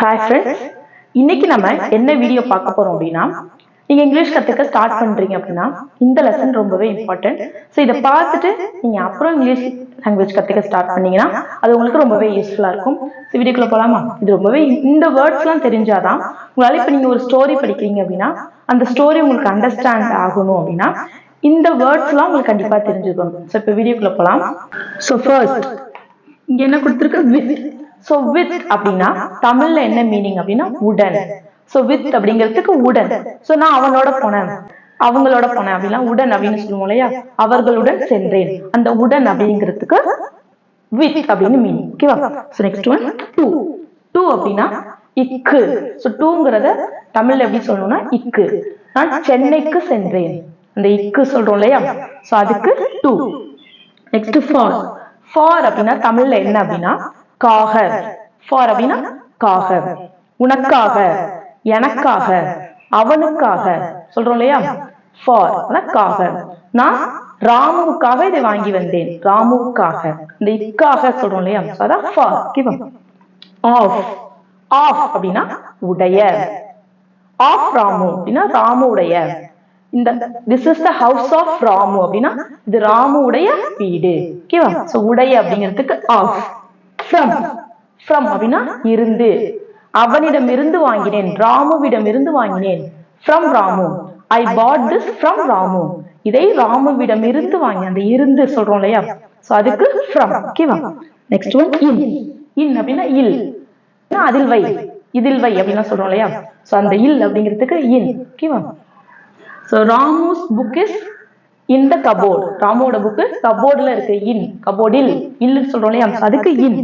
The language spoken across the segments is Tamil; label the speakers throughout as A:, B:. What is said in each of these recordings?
A: ஹாய் ஃப்ரெண்ட்ஸ், இன்னைக்கு நம்ம என்ன வீடியோ பார்க்க போறோம் அப்படின்னா, நீங்க இங்கிலீஷ் கத்துக்க ஸ்டார்ட் பண்றீங்க அப்படின்னா இந்த லெசன் ரொம்பவே இம்பார்ட்டன்ட். ஸோ இதை பார்த்துட்டு நீங்க அப்புறம் இங்கிலீஷ் லாங்குவேஜ் கத்துக்க ஸ்டார்ட் பண்ணீங்கன்னா அது உங்களுக்கு ரொம்பவே யூஸ்ஃபுல்லா இருக்கும். வீடியோக்குள்ள போலாமா? இது ரொம்பவே இந்த வேர்ட்ஸ்லாம் தெரிஞ்சாதான் உங்களால இப்ப நீங்க ஒரு ஸ்டோரி படிக்கிறீங்க அப்படின்னா அந்த ஸ்டோரி உங்களுக்கு அண்டர்ஸ்டாண்ட் ஆகணும் அப்படின்னா இந்த வேர்ட்ஸ்லாம் உங்களுக்கு கண்டிப்பா தெரிஞ்சுக்கணும். ஸோ இப்போ வீடியோக்குள்ள போலாம். ஸோ ஃபர்ஸ்ட் இங்க என்ன கொடுத்துருக்கு? வித். சோ வித் அப்படின்னா தமிழ்ல என்ன மீனிங் அப்படின்னா உடன். சோ வித் அப்படிங்கிறதுக்கு உடன். சோ நான் அவனோட போனேன், அவங்களோட போனேன் அப்படின்னா உடன் அப்படின்னு சொல்லுவோம் இல்லையா? அவர்களுடன் சென்றேன். அந்த உடன் அப்படிங்கிறதுக்கு வித் அப்படின்னு மீனிங். ஓகேவா? So next one to. To அப்படின்னா இக்கு. சோ டூங்கிறத தமிழ்ல எப்படி சொல்லணும்னா இக்கு. நான் சென்னைக்கு சென்றேன். அந்த இக்கு சொல்றோம் இல்லையா? சோ அதுக்கு டூ. Next for. ஃபார் அப்படின்னா தமிழ்ல என்ன அப்படின்னா காக. ஃபார் அப்படின்னா காக. உனக்காக, எனக்காக, அவனுக்காக சொல்றோம் இல்லையா? ஃபார் காக. நான் ராமுவுக்காக இதை வாங்கி வந்தேன். ராமுவுக்காக. இந்த இக்காக சொல்றோம் இல்லையா? அதான் ஃபார். ஆஃப். ஆஃப் அப்படின்னா உடைய. ஆஃப் ராமு அப்படின்னா ராமுடைய. இந்த this is the house of Ramu அப்படின்னா இது ராமுடைய வீடு. ஓகேவா? சோ உடைய அப்படிங்கிறதுக்கு ஆஃப். ஃப்ரம். ஃப்ரம் அப்படின்னா இருந்து. அவனிடம் இருந்து வாங்கினேன், ராமுவிடம் இருந்து வாங்கினேன். From Ramu. I bought this from Ramu. இதை ராமுவிடம் இருந்து வாங்கி. அந்த இருந்து சொல்றோம் இல்லையா? சோ அதுக்கு ஃப்ரம். ஓகேவா? Next one in. இன் அப்படின்னா இல். அதில் வை, இதில் வை அப்படின்னு சொல்றோம் இல்லையா? சோ அந்த இல் அப்படிங்கிறதுக்கு இன். ஓகேவா? So Ramu's book is in the cupboard. ராமுவோட புக்கு கபோர்ட்ல இருக்கு. இன் கபோர்டில் இல்லு சொல்றோம் இல்லையா? அதுக்கு இன்.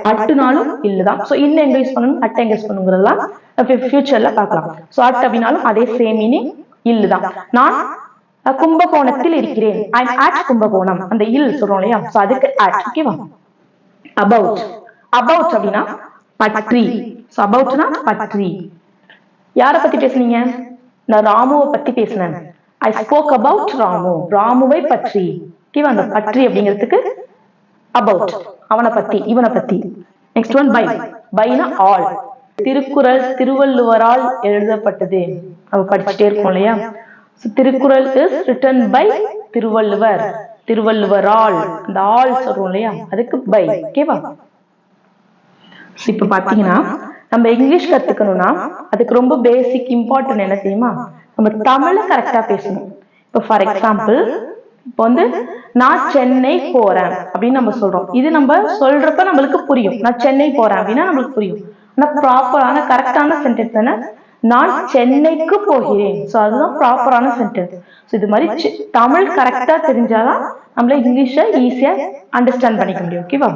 A: அட்டுனாலும் இல்லுதான். சோ இன் எங்க யூஸ் பண்ணணும், அட் எங்க யூஸ் பண்ணுங்கிறதுலாம் ஃபியூச்சர்ல பார்க்கலாம். சோ அட் அப்படின்னாலும் அதே சேம் மீனிங் இல்லுதான். நான் கும்பகோணத்தில் இருக்கிறேன். ஐ அம் அட் கும்பகோணம். அந்த இல் சொல்றோம் இல்லையா? சோ அதுக்கு அட். ஓகேவா? அபவுட். அபவுட் அப்படின்னா பற்றி. சோ அபவுட்னா பற்றி. யார பத்தி பேசுனீங்க? நான் ராமுவை பத்தி பேசினேன். I spoke about Ramu. ராமுவை பற்றி. ஓகேவா? அந்த பற்றி அப்படிங்கிறதுக்கு அபவுட். அவனை பத்தி, இவனை பத்தி. Next one by. பைனா ஆல். திருக்குறள் திருவள்ளுவரால் எழுதப்பட்டது. நம்ம படிச்சுட்டே இருக்கோம் இல்லையா? Thirukkural is written by Thiruvalluvar. திருவள்ளுவரால். அந்த ஆல் சொல்றோம் இல்லையா? அதுக்கு பை. ஓகேவா? இப்ப பாத்தீங்கன்னா நம்ம இங்கிலீஷ் கத்துக்கணும்னா அதுக்கு ரொம்ப பேசிக் இம்பார்ட்டன்ட் என்ன தெரியுமா? நம்ம தமிழ கரெக்டா பேசணும். இப்போ ஃபார் எக்ஸாம்பிள் இப்போ வந்து நான் சென்னை போறேன் அப்படின்னு நம்ம சொல்றோம். இது நம்ம சொல்றப்ப நம்மளுக்கு புரியும். நான் சென்னை போறேன் அப்படின்னா நம்மளுக்கு புரியும். ஆனா ப்ராப்பரான கரெக்டான சென்டென்ஸ் என்ன? நான் சென்னைக்கு போகிறேன். ஸோ அதுதான் ப்ராப்பரான சென்டென்ஸ். ஸோ இது மாதிரி தமிழ் கரெக்டா தெரிஞ்சாதான் நம்மள இங்கிலீஷை ஈஸியா அண்டர்ஸ்டாண்ட் பண்ணிக்க முடியும். ஓகேவா?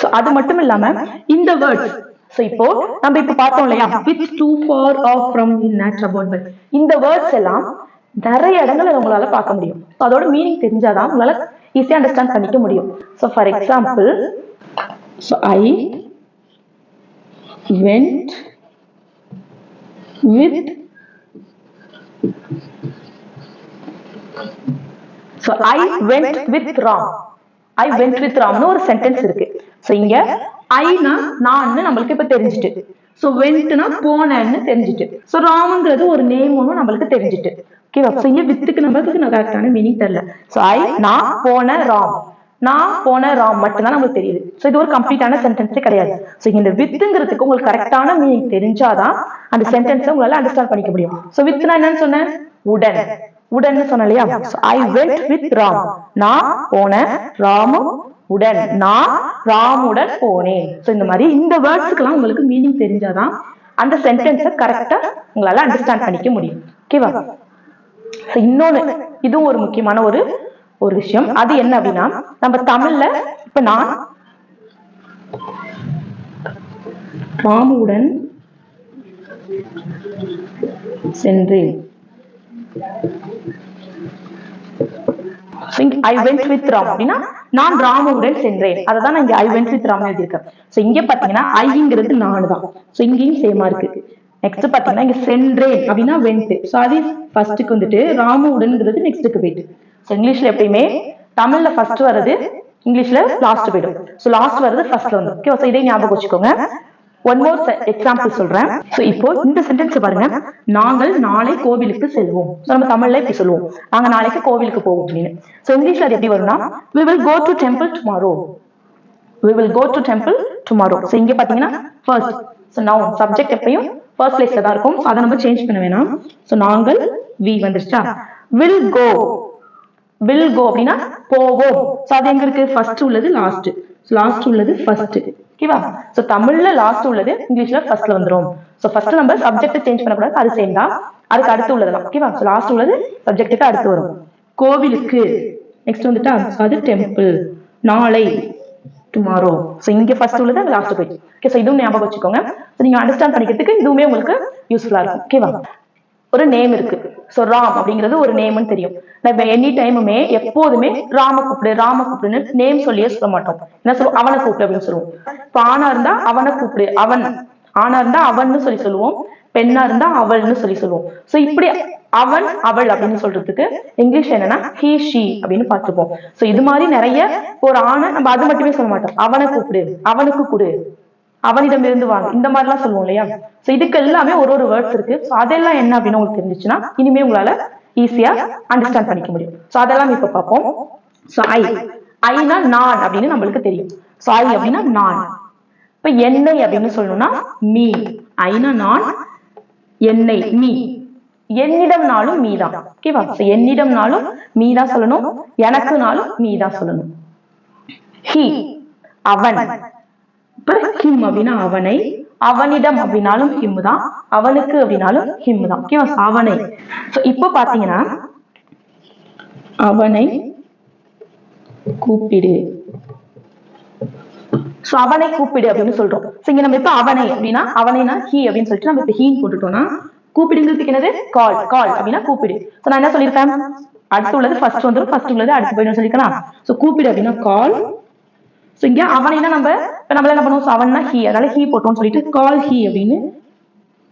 A: ஸோ அது மட்டும் இல்லாம இந்த வேர்ட்ஸ். சோ இப்போ நம்ம இப்ப பார்த்தோம் இல்லையா? With, to, for, of, from, in, at, about, by. இந்த வேர்ட்ஸ் எல்லாம் நிறைய இடங்கள்ல உங்களால பார்க்க முடியும். அதோட மீனிங் தெரிஞ்சாதான் உங்களால ஈஸியா அண்டர்ஸ்டாண்ட் பண்ணிக்க முடியும். So for example, so I went with. So I went with Ram. I went with ராம்னு ஒரு சென்டென்ஸ் இருக்கு. சோ இங்க ஐனா நான் நம்மளுக்கு இப்ப தெரிஞ்சுட்டு. சோ வென்ட்னா போனேன்னு தெரிஞ்சுட்டு. சோ ராம்ங்கிறது ஒரு நேம் ஒன்னும் நம்மளுக்கு தெரிஞ்சுட்டு. ஓகேவா? சோ இங்க வித்துக்கு நம்மளுக்கு கரெக்டான மீனிங் தெரியல. சோ ஐ நான் போன ராம். நான் போன ராம் மட்டும்தான் நமக்கு தெரியுது. சோ இது ஒரு கம்ப்ளீட்டான சென்டென்ஸே கிடையாது. சோ இந்த வித்துங்கிறதுக்கு உங்களுக்கு கரெக்டான மீனிங் தெரிஞ்சாதான் அந்த சென்டென்ஸை உங்களால அண்டர்ஸ்டாண்ட் பண்ணிக்க முடியும். சோ வித்னா என்னன்னு சொன்னேன்? உடன். உடன் சொன்ன இல்லையா? ஐ வென்ட் வித் ராம். நான் போன ராமு உடன். நான் ராமுடன் போனேன். சோ இந்த மாதிரி இந்த வேர்ட்ஸ்க்கெல்லாம் உங்களுக்கு மீனிங் தெரிஞ்சாதான் அந்த சென்டென்ஸை கரெக்டா உங்களால அண்டர்ஸ்டாண்ட் பண்ணிக்க முடியும். ஓகேவா? இன்னொன்னு இதுவும் ஒரு முக்கியமான ஒரு விஷயம். அது என்ன அப்படின்னா நம்ம தமிழ்ல இப்ப நான் ராமுடன் சென்றேன். I went with Ram அப்படின்னா நான் ராமுடன் சென்றேன். அததான் நான் இங்க I went with Ram எழுதியிருக்கேன். சோ இங்க பாத்தீங்கன்னா ஐங்கிறது நான் தான். சோ இங்கேயும் சேமா இருக்கு. நெக்ஸ்ட் பாத்தீங்கன்னா இங்க சென்றேன் அப்படின்னா வென்ட். சோ அது ஃபர்ஸ்ட்டுக்கு வந்துட்டு ராமுடன்ங்கிறது நெக்ஸ்ட்டுக்கு போயிட்டு. சோ இங்கிலீஷ்ல எப்பயுமே தமிழ்ல ஃபர்ஸ்ட் வர்றது இங்கிலீஷ்ல லாஸ்ட் போயிடும். சோ லாஸ்ட் வர்றது ஃபர்ஸ்ட்ல வந்துடும். ஓகே, சோ இதை ஞாபகம் வச்சுக்கோங்க. ஒன் மோர் எக்ஸாம்பிள் சொல்றேன். சோ இப்போ இந்த சென்டென்ஸ் பாருங்க, நாங்கள் நாளை கோவிலுக்கு செல்வோம். நம்ம தமிழ்ல இப்படி சொல்லுவோம், நாங்க நாளைக்கு கோவிலுக்கு போவோம் அப்படின்னு. சோ இங்கிலீஷ்ல அது எப்படி வரும்னா, we will go to temple tomorrow. we will go to temple tomorrow. So இங்க பாத்தீங்கன்னா ஃபர்ஸ்ட், சோ நவுன் சப்ஜெக்ட் எப்பயும் ஃபர்ஸ்ட் பிளேஸ்ல தான் இருக்கும். அதை நம்ம சேஞ்ச் பண்ண வேணாம். சோ நாங்கள் we வந்துருச்சா, will go. will go அப்படின்னா போவோம். சோ அது எங்க இருக்கு, ஃபர்ஸ்ட் உள்ளது லாஸ்ட், லாஸ்ட் உள்ளது ஃபர்ஸ்ட். ஓகேவா? சோ தமிழ்ல லாஸ்ட் உள்ளது இங்கிலீஷ்ல ஃபர்ஸ்ட்ல வந்துரும். சோ ஃபர்ஸ்ட் நம்ம சப்ஜெக்ட் சேஞ்ச் பண்ண கூடாது, அது சேம் தான். அதுக்கு அடுத்து உள்ளதெல்லாம் ஓகேவா? சோ லாஸ்ட் உள்ளது சப்ஜெக்ட்டுக்கு அடுத்து வரும். கோவிலுக்கு நெக்ஸ்ட் வந்துட்டா, அது டெம்பிள். நாளை டுமாரோ. சோ இங்க ஃபர்ஸ்ட் உள்ளது அங்க லாஸ்ட் போயிடுச்சு. ஓகே, சோ இதுவும் ஞாபகம் வச்சுக்கோங்க. சோ நீங்க அண்டர்ஸ்டாண்ட் பண்ணிக்கிறதுக்கு இதுவுமே உங்களுக்கு யூஸ்ஃபுல்லா இருக்கும். ஓகேவா? ஒரு நேம் இருக்கு. சோ ராம் அப்படிங்கிறது ஒரு நேம்னு தெரியும். நம்ம எனி டைமுமே எப்போதுமே ராம கூப்பிடு ராம கூப்பிடுன்னு நேம் சொல்லியே சொல்ல மாட்டோம். என்ன சொல்லுவோம், அவனை கூப்பிடு அப்படின்னு சொல்லுவோம். இப்ப ஆணா இருந்தா அவனை கூப்பிடு அவன், ஆணா இருந்தா அவன்னு சொல்லி சொல்லுவோம், பெண்ணா இருந்தா அவள்னு சொல்லி சொல்லுவோம். சோ இப்படி அவன் அவள் அப்படின்னு சொல்றதுக்கு இங்கிலீஷ் என்னன்னா he she அப்படின்னு பார்த்துப்போம். சோ இது மாதிரி நிறைய, ஒரு ஆணை நம்ம அது மட்டுமே சொல்ல மாட்டோம், அவனை கூப்பிடு, அவனுக்கு கொடு, அவனிடம் இருந்து வாங்க, இந்த மாதிரி எல்லாம் சொல்லுவோம் இல்லையா? சோ இதுக்கு எல்லாமே ஒரு ஒரு வேர்ட்ஸ் இருக்கு. சோ அதெல்லாம் என்ன அப்படின்னு உங்களுக்கு தெரிஞ்சுச்சுன்னா இனிமே உங்களால ஈஸியா அண்டர்ஸ்டாண்ட் பண்ணிக்க முடியும். சோ அதெல்லாம் இப்ப பார்ப்போம். சோ ஐனா நான் அப்படின்னு நம்மளுக்கு தெரியும். சோ ஐ அப்படின்னா நான். இப்ப என்னை அப்படின்னு சொல்லணும்னா மீ. ஐனா நான், என்னை மீ. என்னிடம்னாலும் மீ தான். ஓகேவா? சோ என்னிடம்னாலும் மீ தான் சொல்லணும், எனக்குனாலும் மீ தான் சொல்லணும். ஹி அவன். ஹிம் அப்படின்னா அவனை, அவனிடம் அப்படின்னாலும் ஹிம் தான், அவனுக்கு அப்படின்னாலும் ஹிம் தான். ஓகேவா? அவனை. சோ இப்போ பாத்தீங்கன்னா அவனை கூப்பிடு. சோ அவனை கூப்பிடு அப்படின்னு சொல்றோம். சோ இங்க நம்ம இப்ப அவனை அப்படின்னா அவனைனா ஹி அப்படின்னு சொல்லிட்டு நம்ம இப்ப ஹீன் போட்டுட்டோம்னா, கூப்பிடுங்கிறதுக்கு என்னது கால். கால் அப்படின்னா கூப்பிடு. சோ நான் என்ன சொல்லியிருக்கேன், அடுத்து உள்ளது ஃபர்ஸ்ட் வந்துடும், ஃபர்ஸ்ட் உள்ளது அடுத்து போயிடும் சொல்லிக்கலாம். சோ கூப்பிடு அப்படின்னா கால். சோ இங்க அவனைனா நம்ம இப்ப நம்மள என்ன பண்ணுவோம், அவன்னா ஹி, அதனால ஹி போட்டோம்னு சொல்லிட்டு கால் ஹி அப்படின்னு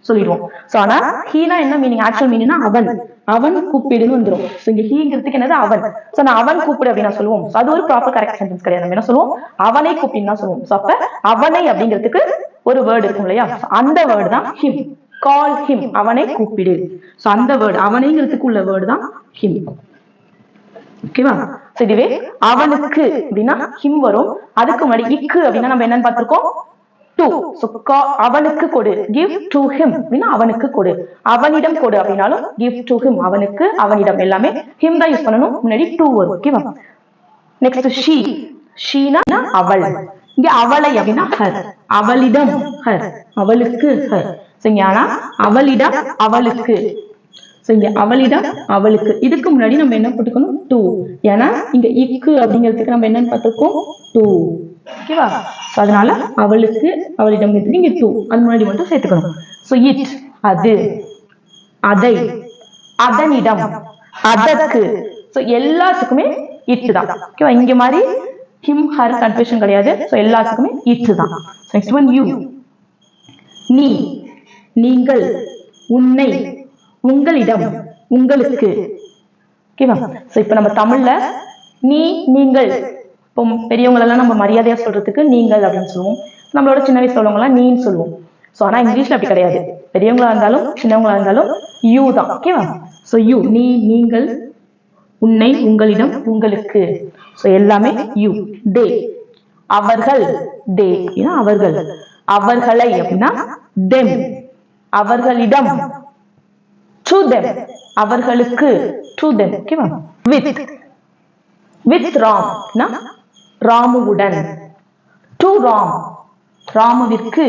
A: சொல்லிடுவோம். சோ ஆனா ஹீனா என்ன மீனிங், ஆக்சுவல் மீனிங்னா அவன், அவன் கூப்பிடுன்னு வந்துடும். சோ இங்க ஹீங்கிறதுக்கு என்னது அவன். சோ நான் அவன் கூப்பிடு அப்படின்னு சொல்லுவோம். அது ஒரு ப்ராப்பர் கரெக்ட் சென்டென்ஸ் கிடையாது. நம்ம என்ன சொல்லுவோம், அவனை கூப்பிடுன்னு தான் சொல்லுவோம். சோ அப்ப அவனை அப்படிங்கிறதுக்கு ஒரு வேர்டு இருக்கும் இல்லையா, அந்த வேர்டு தான் ஹிம். கால் ஹிம், அவனை கூப்பிடு. சோ அந்த வேர்டு அவனைங்கிறதுக்கு உள்ள வேர்டு தான் ஹிம். ஓகேவா? சோ இதுவே அவனுக்கு அப்படின்னா ஹிம் வரும். அதுக்கு முன்னாடி இக்கு அப்படின்னா நம்ம என்னன்னு பார்த்திருக்கோம், டு. சோ அவனுக்கு கொடு, give to him அப்படின்னா அவனுக்கு கொடு. அவனிடம் கொடு அப்படின்னாலும் give to him, அவனுக்கு அவனிடம் எல்லாமே him தான் யூஸ் பண்ணணும், முன்னாடி to வரும். ஓகேவா? Next she. sheனா அவள். இங்க அவளை அப்படின்னா her, அவளிடம் her, அவளுக்கு her. சோ இங்க ஆனா அவளிடம் அவளுக்கு. சோ இங்க அவளிடம் அவளுக்கு, இதுக்கு முன்னாடி நம்ம என்ன போட்டுக்கணும், டு. ஏன்னா இங்க இக்கு அப்படிங்கிறதுக்கு நம்ம என்னன்னு பார்த்திருக்கோம், டு. ஓகேவா? அதனால அவளுக்கு அவளிடம் இங்க டு, அது முன்னாடி மட்டும் சேர்த்துக்கணும். சோ இட் அது, அதை, அதனிடம், அதற்கு. சோ எல்லாத்துக்குமே இட் தான். ஓகேவா? இங்க மாதிரி ஹிம் ஹர் கன்ஃபியூஷன் கிடையாது. சோ எல்லாத்துக்குமே இட் தான். Next one you. நீ, நீங்கள், உன்னை, உங்களிடம், உங்களுக்கு. ஓகேவா? சோ இப்ப நம்ம தமிழ்ல நீ நீங்கள், இப்போ பெரியவங்க எல்லாம் நம்ம மரியாதையா சொல்றதுக்கு நீங்கள் அப்படின்னு சொல்லுவோம். நம்மளோட சின்ன வயசுல உள்ளவங்க எல்லாம் நீன்னு சொல்லுவோம். சோ ஆனா இங்கிலீஷ்ல அப்படி கிடையாது. பெரியவங்களா இருந்தாலும் சின்னவங்களா இருந்தாலும் யூ தான். ஓகேவா? சோ யூ, நீ, நீங்கள், உன்னை, உங்களிடம், உங்களுக்கு. சோ எல்லாமே யூ. தே, அவர்கள். தே அப்படின்னா அவர்கள். அவர்களை அப்படின்னா தெம். அவர்களிடம் to them, அவர்களுக்கு to them. ஓகேவா? with ராம் னா ராமுவுடன். to Ram, ராமுவிற்கு.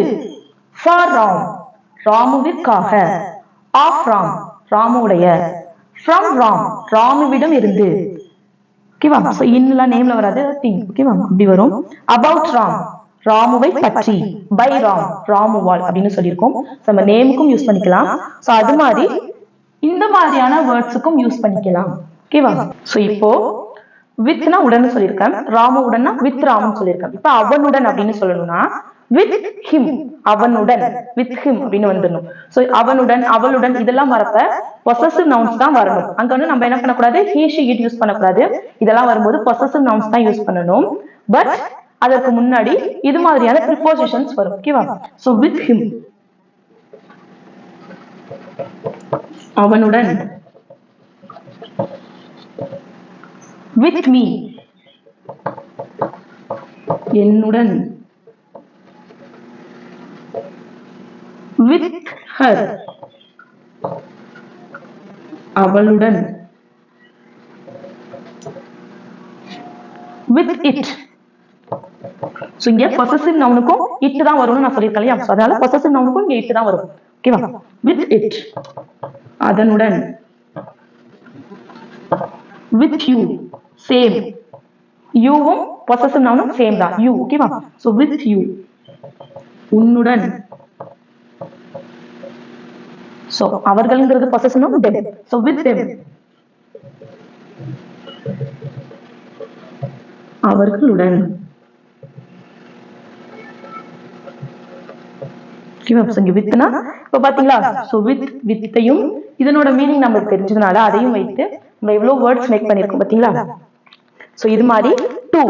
A: for Ram, ராமுவிற்காக. of Ram, ராமுடைய. from Ram, ராமுவிடம் இருந்து. ஓகேவா? சோ இன்னெல்லாம் நேம்ல வராது, திங். ஓகேவா? இப்படி வரும். about ராம், ராமுவை பற்றி. by ராம், ராமுவால் அப்படின்னு சொல்லியிருக்கோம். நம்ம நேமுக்கும் யூஸ் பண்ணிக்கலாம். சோ அது மாதிரி இந்த மாதிரியான வேர்ட்ஸுக்கும் யூஸ் பண்ணிக்கலாம். ஓகேவா? சோ இப்போ வித்னா உடன் சொல்லியிருக்கேன், ராமுடன் வித் ராமுன்னு சொல்லியிருக்கேன். இப்ப அவனுடன் அப்படின்னு சொல்லணும்னா வித் ஹிம், அவனுடன், வித் ஹிம் அப்படின்னு வந்துடணும். சோ அவனுடன், அவளுடன் இதெல்லாம் வரப்ப பொசசிவ் நவுன்ஸ் தான் வரணும். அங்க வந்து நம்ம என்ன பண்ணக்கூடாது, he she it யூஸ் பண்ணக்கூடாது. இதெல்லாம் வரும்போது பொசசிவ் நவுன்ஸ் தான் யூஸ் பண்ணணும். பட் அதற்கு முன்னாடி இது மாதிரியான ப்ரிபோசிஷன்ஸ் வரும். ஓகேவா? சோ வித் ஹிம் அவனுடன், வித் மீ என்னுடன், வித் ஹர் அவளுடன், வித் இட். சோ இங்க பொசசிவ் நவுனுக்கும் இட் தான் வரும்னு நான் சொல்லியிருக்கேன் இல்லையா? அதனால பொசசிவ் நவுனுக்கும் இங்க இட் தான் வரும். ஓகேவா? வித் இட் அதனுடன், வித் யூ சேம், யூவும் பொசசிவ் நவுனும் சேம் தான், யூ. ஓகேவா? சோ வித் யூ உன்னுடன். சோ அவர்கள்ங்கிறது possessive noun them. So with them அவர்களுடன். வித்னா இப்ப பாத்தீங்களா? சோ வித் வித்தையும் இதனோட மீனிங் நமக்கு தெரிஞ்சதுனால அதையும் வைத்து நம்ம எவ்வளவு வேர்ட்ஸ் மேக் பண்ணிருக்கோம் பாத்தீங்களா? சோ இது மாதிரி டு,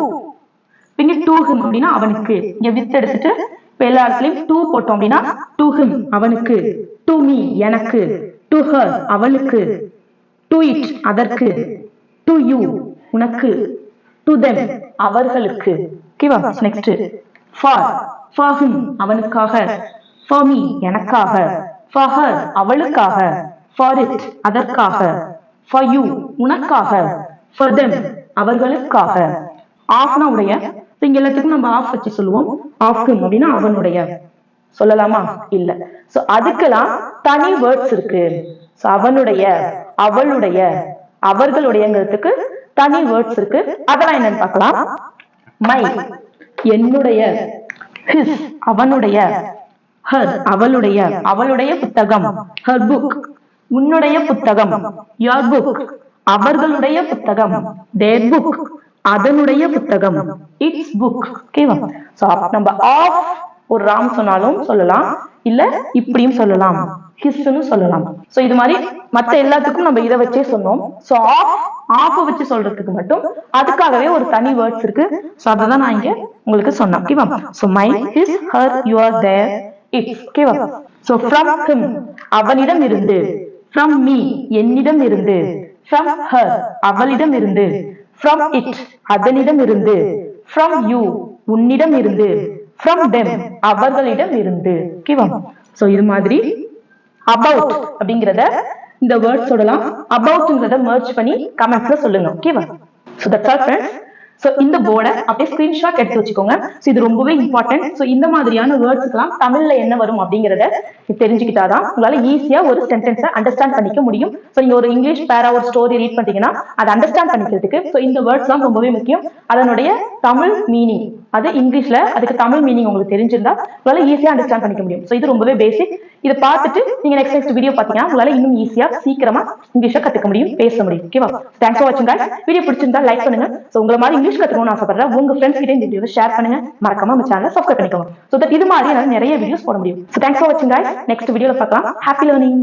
A: இங்க டு ஹிம் அப்படின்னா அவனுக்கு, இங்க வித் எடுத்துட்டு இப்ப எல்லா இடத்துலயும் டு போட்டோம் அப்படின்னா டு ஹிம் அவனுக்கு, டு மீ எனக்கு, டு ஹர் அவளுக்கு, டு இட் அதற்கு, டு யூ உனக்கு, டு them அவர்களுக்கு. ஓகேவா? நெக்ஸ்ட் ஃபார் ஹிம் அவனுக்காக, ஃபார் மீ எனக்காக, ஃபார் ஹர் அவளுக்காக, ஃபார் இட் அதற்காக, ஃபார் யூ உனக்காக, ஃபார் them அவர்களுக்காக. ஆஃப்னா உடைய, இங்க எல்லாத்துக்கும் நம்ம ஆஃப் வச்சு சொல்லுவோம். ஆஃப் ஹிம் அப்படின்னா அவனுடைய சொல்லலாமா? இல்ல. சோ அதுக்கெல்லாம் தனி வேர்ட்ஸ் இருக்கு. சோ அவனுடைய, அவளுடைய, அவர்களுடையங்கிறதுக்கு தனி வேர்ட்ஸ் இருக்கு. அதெல்லாம் என்னன்னு பார்க்கலாம். மை என்னுடைய, ஹிஸ் அவனுடைய, ஹர் அவளுடைய, அவளுடைய புத்தகம், ஹர் புக் உன்னுடைய புத்தகம், யோர் புக் அவர்களுடைய புத்தகம், தேர் புக் அதனுடைய புத்தகம், இட்ஸ் புக். ஓகேவா? சோ நம்ம ஆஃப் ஒரு ராம் சொன்னாலும் சொல்லலாம், இல்ல இப்படியும் சொல்லலாம், ஹிஸ்னு சொல்லலாம். சோ இது மாதிரி மத்த எல்லாத்துக்கும் நம்ம இதை வச்சே சொன்னோம். சோ ஆஃப் வச்சு சொல்றதுக்கு மட்டும் அதுக்காகவே ஒரு தனி வேர்ட்ஸ் இருக்கு. சோ அததான் நான் இங்க உங்களுக்கு சொன்னேன். ஓகேவா? So my, his, her, your, their, its. ஓகேவா? சோ ஃப்ரம் ஹிம் அவனிடம் இருந்து, ஃப்ரம் மீ என்னிடம் இருந்து, ஃப்ரம் ஹர் அவளிடம் இருந்து, ஃப்ரம் இட் அதனிடம் இருந்து, ஃப்ரம் யூ உன்னிடம் இருந்து, ஃப்ரம் them அவர்களிடம் இருந்து. ஓகேவா? சோ இது மாதிரி அபவுட் அப்படிங்கறத இந்த வேர்ட் சொல்லலாம். அபவுட்ங்கறத மர்ஜ் பண்ணி கமெண்ட்ஸ்ல சொல்லுங்க. ஓகேவா? So that's all friends. So இந்த போர்டை அப்படியே ஸ்கிரீன்ஷாட் எடுத்து வச்சுக்கோங்க. சோ இது ரொம்பவே இம்பார்ட்டன்ட். சோ இந்த மாதிரியான வேர்ட்ஸ்க்குலாம் தமிழ்ல என்ன வரும் அப்படிங்கறத தெரிஞ்சுக்கிட்டாதான் உங்களால ஈஸியா ஒரு சென்டென்ஸை அண்டர்ஸ்டாண்ட் பண்ணிக்க முடியும். சோ நீங்க ஒரு இங்கிலீஷ் பேரா ஒரு ஸ்டோரி ரீட் பண்ணீங்கன்னா அதை அண்டர்ஸ்டாண்ட் பண்ணிக்கிறதுக்கு சோ இந்த வேர்ட்ஸ் எல்லாம் ரொம்பவே முக்கியம். அதனுடைய தமிழ் மீனிங், அது இங்கிலீஷ்ல அதுக்கு தமிழ் மீனிங் உங்களுக்கு தெரிஞ்சிருந்தா உங்களால ஈஸியா அண்டர்ஸ்டாண்ட் பண்ணிக்க முடியும். சோ இது ரொம்பவே பேசிக். இதை பார்த்துட்டு நீங்க நெக்ஸ்ட் வீடியோ பாத்தீங்கன்னா உங்களால இன்னும் ஈஸியா சீக்கிரமா இங்கிலீஷை கத்துக்க முடியும், பேச முடியும். ஓகேவா? தேங்க்ஸ் ஃபார் வாட்சிங் गाइस. வீடியோ பிடிச்சிருந்தா லைக் பண்ணுங்க. சோ உங்கள மாதிரி இங்கிலீஷ் கத்துக்கணும்னு ஆசைப்படுற உங்க ஃப்ரெண்ட்ஸ் கிட்ட இந்த வீடியோவை ஷேர் பண்ணுங்க. மறக்காம நம்ம சேனலை சப்ஸ்கிரைப் பண்ணிக்கோங்க. சோ தட் இது மாதிரி நிறைய வீடியோஸ் போட முடியும். சோ தேங்க்ஸ் ஃபார் வாட்சிங் गाइस. நெக்ஸ்ட் வீடியோல பார்க்கலாம். Happy learning.